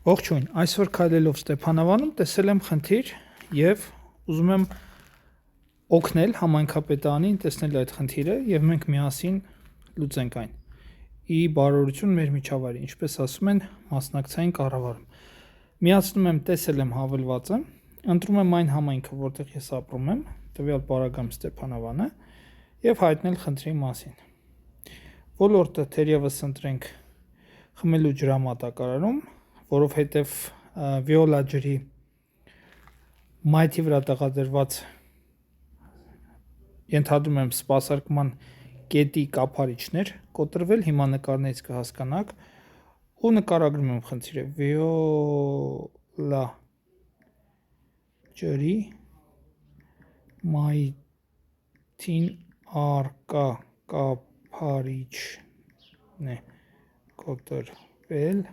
Ողջույն, այսօր քայլելով Ստեփանավանում տեսել եմ խնդիր եւ ուզում եմ օգնել համայնքապետարանին տեսնել այդ խնդիրը եւ մենք միասին լուծենք այն։ Ի բարօրություն մեր միջավայրի, ինչպես ասում են, մասնակցային կառավարում։ Միացնում եմ տեսել եմ հավելվածը, ընտրում եմ այն համայնքը, որտեղ ես ապրում եմ, տվյալ պարագայում Ստեփանավանը եւ հայտնել խնդրի մասին։ Ոլորտը թերևս ընտրենք խմելու ջրամատակարարում, որովհետև վիոլա ջրի մայթի վրա տեղադրված ենթադրում եմ սպասարկման կետի կափարիչներ կոտրվել, հիմա նկարներից կհասկանաք ու նկարագրում եմ խնդիրը վիոլա ջրի մայթին առկա կափարիչն է կոտրվել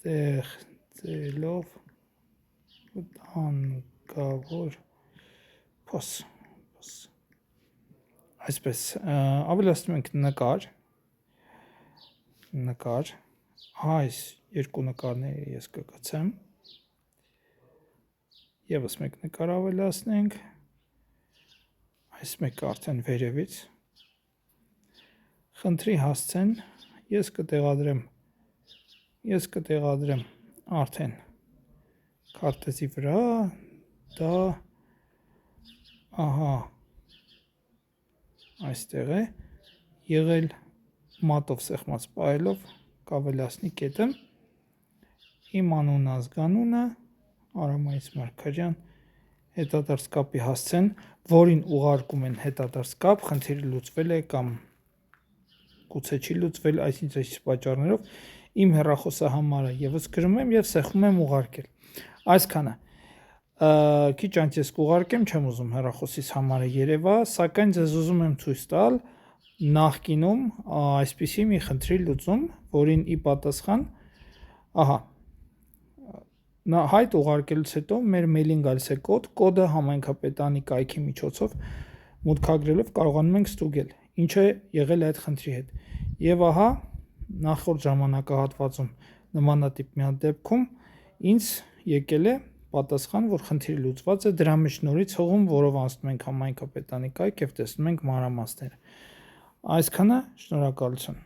ստեղծելով վտանգավոր փոս։ Այսպես ավելացնում ենք նկար, այս երկու նկարները ես կգցեմ, եւս մեկ նկար ավելացնենք, այս մեկը արդեն վերևից, խնդրի հասցեն ես կտեղադրեմ արդեն քարտեզի վրա, դա ահա այստեղ է եղել մատով սեղմած պահելով կավելացնի կետը, իմ անուն ազգանունը Արամայից Մարգարյան, հետադարձ կապի հասցեն, որին ուղարկում են հետադարձ կապ, խնդիրը լուծվել է կամ գուցե չի լուծվել, այսինքն պատճառներով իմ հեռախոսահամարը եւս գրում եմ եւ սեղմում եմ ուղարկել։ Այսքանը քիչ անց ես կուղարկեմ, չեմ ուզում հեռախոսից համարը երևա, սակայն ձեզ ուզում եմ ցույց տալ նախկինում այսպիսի մի խնդրի լուծում, որին ի պատասխան, ահա, հայտ ուղարկելուց հետո մեր մեյլին գալիս է կոդը համայնքապետարանի կայքի միջոցով մուտքագրելով կարողանում ենք ստուգել, ինչ է եղել այդ խնդրի հետ։ Եվ ահա նախորդ ժամանակահատվածում նմանատիպ մի հատ դեպքում ինձ եկել է պատասխան, որ խնդիրը լուծված է, դրա մեջ նորից հողում, որով անցնում ենք համայնքապետարանի կայք եւ տեսնում ենք մանրամասները։ Այսքանը, շնորհակալություն։